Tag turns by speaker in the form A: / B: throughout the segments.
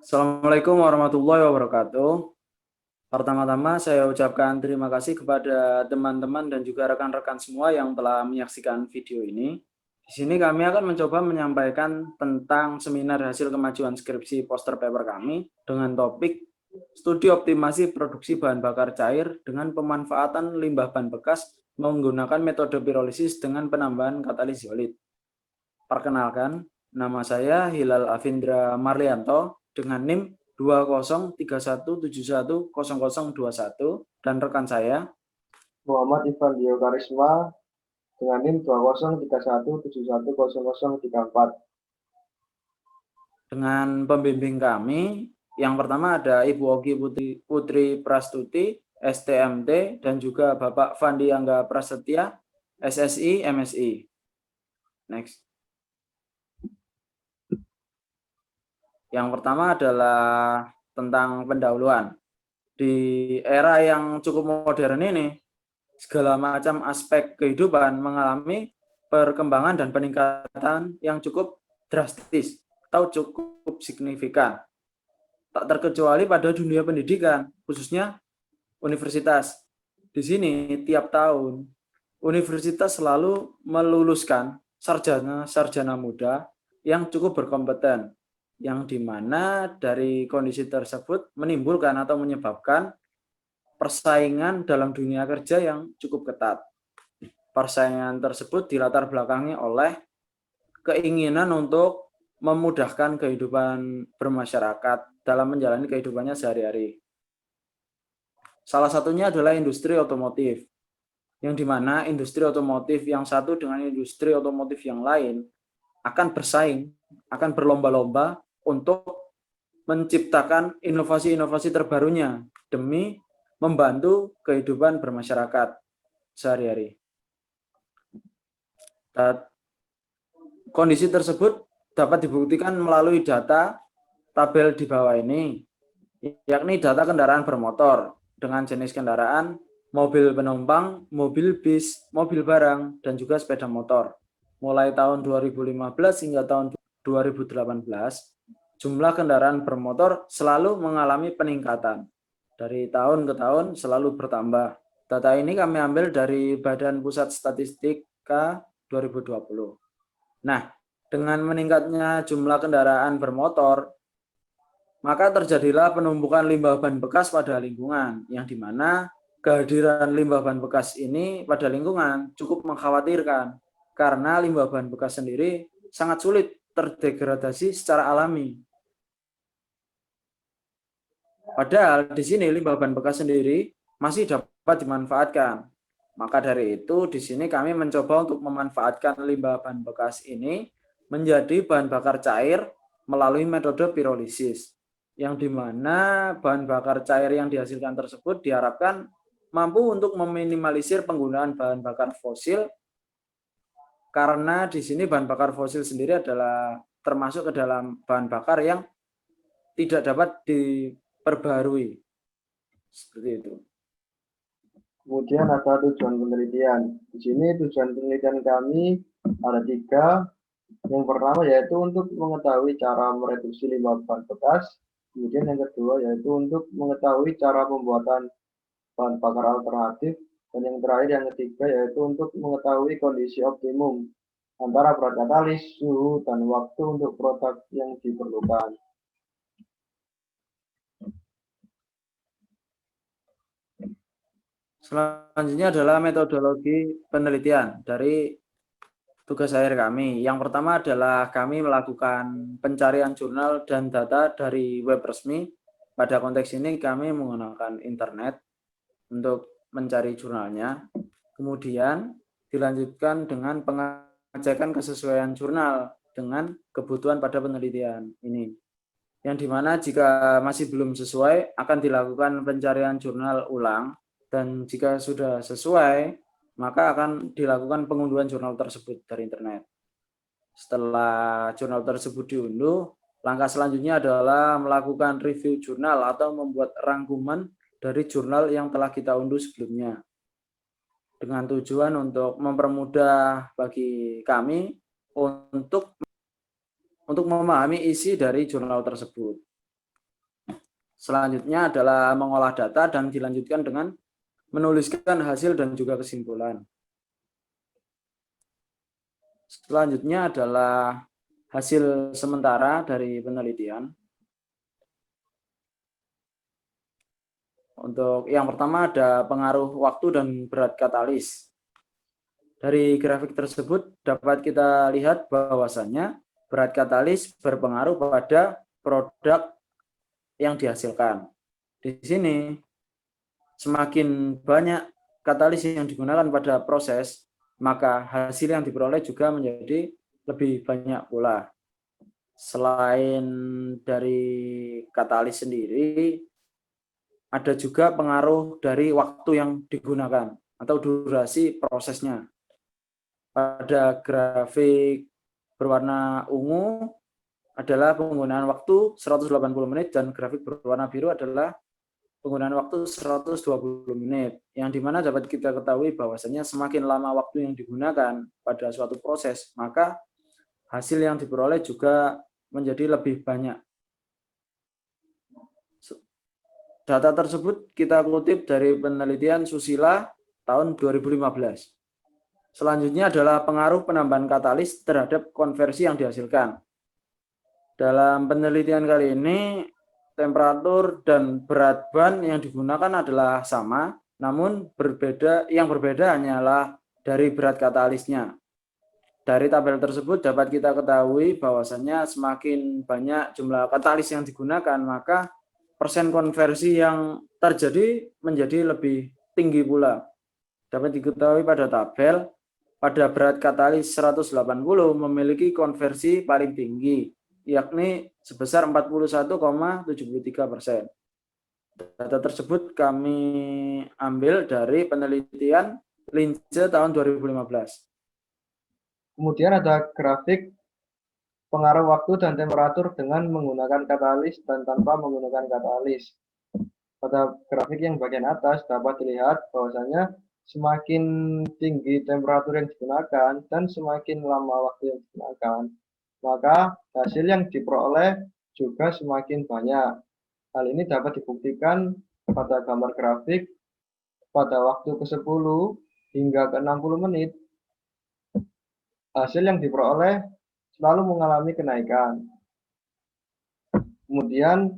A: Assalamualaikum warahmatullahi wabarakatuh. Pertama-tama saya ucapkan terima kasih kepada teman-teman dan juga rekan-rekan semua yang telah menyaksikan video ini. Di sini kami akan mencoba menyampaikan tentang seminar hasil kemajuan skripsi poster paper kami dengan topik studi optimasi produksi bahan bakar cair dengan pemanfaatan limbah ban bekas menggunakan metode pirolisis dengan penambahan katalis zeolit. Perkenalkan, nama saya Hilal Afindra Marlianto dengan NIM 2031710021 dan rekan saya
B: Muhammad Ivan Dio Karisma dengan NIM 203171710034.
A: dengan pembimbing kami. Yang pertama ada Ibu Ogi Putri Prastuti, STMT, dan juga Bapak Fandi Angga Prasetya, SSI, MSI. Next. Yang pertama adalah tentang pendahuluan. Di era yang cukup modern ini, segala macam aspek kehidupan mengalami perkembangan dan peningkatan yang cukup drastis atau cukup signifikan. Tak terkecuali pada dunia pendidikan, khususnya universitas. Di sini tiap tahun universitas selalu meluluskan sarjana-sarjana muda yang cukup berkompeten, yang dimana dari kondisi tersebut menimbulkan atau menyebabkan persaingan dalam dunia kerja yang cukup ketat. Persaingan tersebut dilatar belakangi oleh keinginan untuk memudahkan kehidupan bermasyarakat dalam menjalani kehidupannya sehari-hari. Salah satunya adalah industri otomotif, yang dimana industri otomotif yang satu dengan industri otomotif yang lain akan bersaing, akan berlomba-lomba untuk menciptakan inovasi-inovasi terbarunya demi membantu kehidupan bermasyarakat sehari-hari. Kondisi tersebut dapat dibuktikan melalui data tabel di bawah ini, yakni data kendaraan bermotor dengan jenis kendaraan, mobil penumpang, mobil bis, mobil barang, dan juga sepeda motor. Mulai tahun 2015 hingga tahun 2018, jumlah kendaraan bermotor selalu mengalami peningkatan. Dari tahun ke tahun selalu bertambah. Data ini kami ambil dari Badan Pusat Statistika 2020. Nah, dengan meningkatnya jumlah kendaraan bermotor, maka terjadilah penumpukan limbah ban bekas pada lingkungan, yang dimana kehadiran limbah ban bekas ini pada lingkungan cukup mengkhawatirkan, karena limbah ban bekas sendiri sangat sulit terdegradasi secara alami. Padahal di sini limbah ban bekas sendiri masih dapat dimanfaatkan. Maka dari itu di sini kami mencoba untuk memanfaatkan limbah ban bekas ini menjadi bahan bakar cair melalui metode pirolisis, yang dimana bahan bakar cair yang dihasilkan tersebut diharapkan mampu untuk meminimalisir penggunaan bahan bakar fosil, karena di sini bahan bakar fosil sendiri adalah termasuk ke dalam bahan bakar yang tidak dapat diperbarui. Seperti itu.
B: Kemudian ada tujuan penelitian. Di sini tujuan penelitian kami ada 3. Yang pertama yaitu untuk mengetahui cara mereduksi limbah ban bekas. Kemudian yang kedua yaitu untuk mengetahui cara pembuatan bahan bakar alternatif. Dan yang terakhir yang ketiga yaitu untuk mengetahui kondisi optimum antara berat katalis, suhu, dan waktu untuk produk yang diperlukan.
A: Selanjutnya adalah metodologi penelitian dari tugas akhir kami. Yang pertama adalah kami melakukan pencarian jurnal dan data dari web resmi. Pada konteks ini kami menggunakan internet untuk mencari jurnalnya. Kemudian dilanjutkan dengan pengecekan kesesuaian jurnal dengan kebutuhan pada penelitian ini. Yang dimana jika masih belum sesuai akan dilakukan pencarian jurnal ulang, dan jika sudah sesuai maka akan dilakukan pengunduhan jurnal tersebut dari internet. Setelah jurnal tersebut diunduh, langkah selanjutnya adalah melakukan review jurnal atau membuat rangkuman dari jurnal yang telah kita unduh sebelumnya, dengan tujuan untuk mempermudah bagi kami untuk memahami isi dari jurnal tersebut. Selanjutnya adalah mengolah data dan dilanjutkan dengan menuliskan hasil dan juga kesimpulan. Selanjutnya adalah hasil sementara dari penelitian. Untuk yang pertama ada pengaruh waktu dan berat katalis. Dari grafik tersebut dapat kita lihat bahwasannya berat katalis berpengaruh pada produk yang dihasilkan. Di sini semakin banyak katalis yang digunakan pada proses, maka hasil yang diperoleh juga menjadi lebih banyak pula. Selain dari katalis sendiri, ada juga pengaruh dari waktu yang digunakan atau durasi prosesnya. Pada grafik berwarna ungu adalah penggunaan waktu 180 menit dan grafik berwarna biru adalah penggunaan waktu 120 menit. Yang dimana dapat kita ketahui bahwasanya semakin lama waktu yang digunakan pada suatu proses, maka hasil yang diperoleh juga menjadi lebih banyak. Data tersebut kita kutip dari penelitian Susila tahun 2015. Selanjutnya adalah pengaruh penambahan katalis terhadap konversi yang dihasilkan. Dalam penelitian kali ini, temperatur dan berat ban yang digunakan adalah sama, namun yang berbeda hanyalah dari berat katalisnya. Dari tabel tersebut dapat kita ketahui bahwasannya semakin banyak jumlah katalis yang digunakan, maka persen konversi yang terjadi menjadi lebih tinggi pula. Dapat diketahui pada tabel, pada berat katalis 180 memiliki konversi paling tinggi, yakni sebesar 41,73%. Data tersebut kami ambil dari penelitian Lince tahun 2015.
B: Kemudian ada grafik pengaruh waktu dan temperatur dengan menggunakan katalis dan tanpa menggunakan katalis. Pada grafik yang bagian atas dapat dilihat bahwasanya semakin tinggi temperatur yang digunakan dan semakin lama waktu yang digunakan, maka hasil yang diperoleh juga semakin banyak. Hal ini dapat dibuktikan pada gambar grafik pada waktu ke-10 hingga ke-60 menit. Hasil yang diperoleh selalu mengalami kenaikan. Kemudian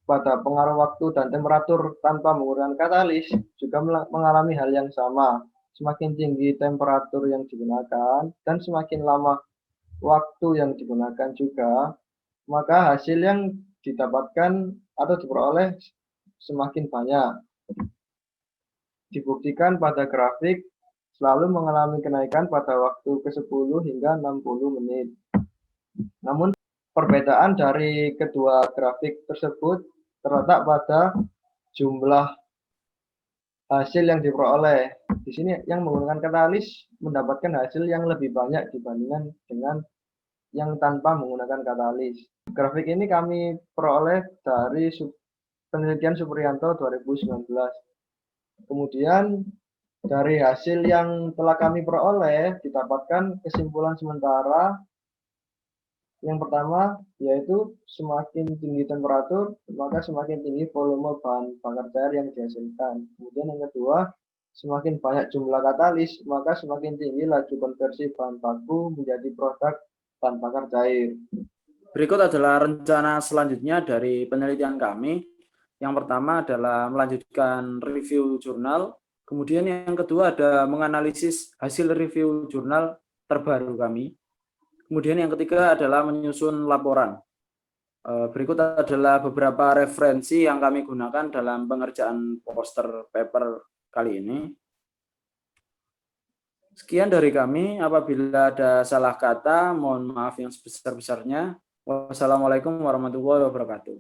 B: pada pengaruh waktu dan temperatur tanpa menggunakan katalis juga mengalami hal yang sama. Semakin tinggi temperatur yang digunakan dan semakin lama waktu yang digunakan juga, maka hasil yang didapatkan atau diperoleh semakin banyak. Dibuktikan pada grafik selalu mengalami kenaikan pada waktu ke-10 hingga 60 menit. Namun perbedaan dari kedua grafik tersebut terletak pada jumlah hasil yang diperoleh. Di sini yang menggunakan katalis mendapatkan hasil yang lebih banyak dibandingkan dengan yang tanpa menggunakan katalis. Grafik ini kami peroleh dari penelitian Supriyanto 2019. Kemudian dari hasil yang telah kami peroleh didapatkan kesimpulan sementara. Yang pertama yaitu semakin tinggi temperatur maka semakin tinggi volume bahan bakar cair yang dihasilkan. Kemudian yang kedua, semakin banyak jumlah katalis maka semakin tinggi laju konversi bahan baku menjadi produk bahan bakar cair.
A: Berikut adalah rencana selanjutnya dari penelitian kami. Yang pertama adalah melanjutkan review jurnal. Kemudian yang kedua ada menganalisis hasil review jurnal terbaru kami. Kemudian yang ketiga adalah menyusun laporan. Berikut adalah beberapa referensi yang kami gunakan dalam pengerjaan poster paper kali ini. Sekian dari kami. Apabila ada salah kata, mohon maaf yang sebesar-besarnya. Wassalamualaikum warahmatullahi wabarakatuh.